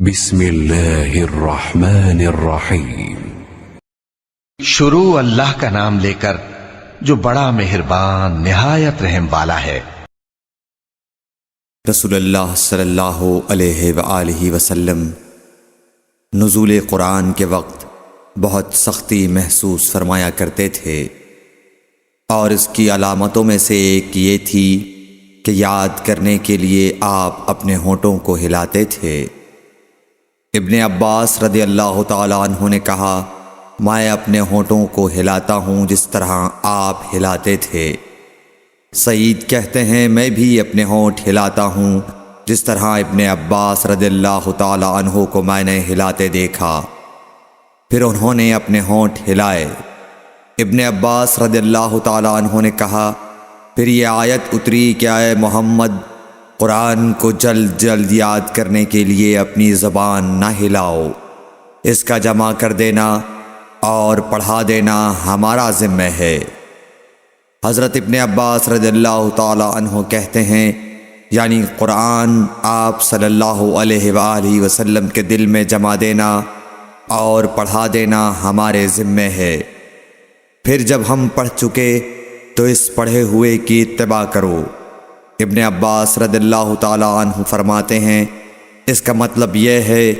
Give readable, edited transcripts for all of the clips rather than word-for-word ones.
بسم اللہ الرحمن الرحیم۔ شروع اللہ کا نام لے کر جو بڑا مہربان نہایت رحم والا ہے۔ رسول اللہ صلی اللہ علیہ وآلہ وسلم نزول قرآن کے وقت بہت سختی محسوس فرمایا کرتے تھے، اور اس کی علامتوں میں سے ایک یہ تھی کہ یاد کرنے کے لیے آپ اپنے ہونٹوں کو ہلاتے تھے۔ ابن عباس رضی اللہ تعالیٰ عنہ نے کہا، میں اپنے ہونٹوں کو ہلاتا ہوں جس طرح آپ ہلاتے تھے۔ سعید کہتے ہیں، میں بھی اپنے ہونٹ ہلاتا ہوں جس طرح ابن عباس رضی اللہ تعالیٰ عنہ کو میں نے ہلاتے دیکھا۔ پھر انہوں نے اپنے ہونٹ ہلائے۔ ابن عباس رضی اللہ تعالیٰ عنہ نے کہا، پھر یہ آیت اتری کہ اے محمد، قرآن کو جلد جلد یاد کرنے کے لیے اپنی زبان نہ ہلاؤ، اس کا جمع کر دینا اور پڑھا دینا ہمارا ذمہ ہے۔ حضرت ابن عباس رضی اللہ تعالی عنہ کہتے ہیں، یعنی قرآن آپ صلی اللہ علیہ وآلہ وسلم کے دل میں جمع دینا اور پڑھا دینا ہمارے ذمہ ہے۔ پھر جب ہم پڑھ چکے تو اس پڑھے ہوئے کی اتباع کرو۔ ابن عباس رضی اللہ تعالی عنہ فرماتے ہیں، اس کا مطلب یہ ہے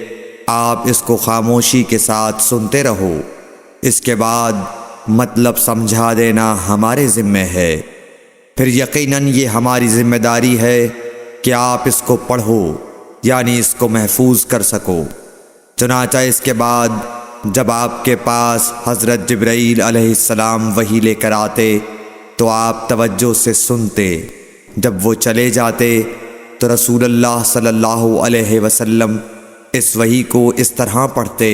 آپ اس کو خاموشی کے ساتھ سنتے رہو، اس کے بعد مطلب سمجھا دینا ہمارے ذمہ ہے۔ پھر یقیناً یہ ہماری ذمہ داری ہے کہ آپ اس کو پڑھو، یعنی اس کو محفوظ کر سکو۔ چنانچہ اس کے بعد جب آپ کے پاس حضرت جبریل علیہ السلام وحی لے کر آتے تو آپ توجہ سے سنتے۔ جب وہ چلے جاتے تو رسول اللہ صلی اللہ علیہ وسلم اس وحی کو اس طرح پڑھتے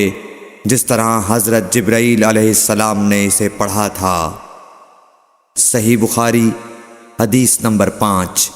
جس طرح حضرت جبریل علیہ السلام نے اسے پڑھا تھا۔ صحیح بخاری حدیث نمبر 5۔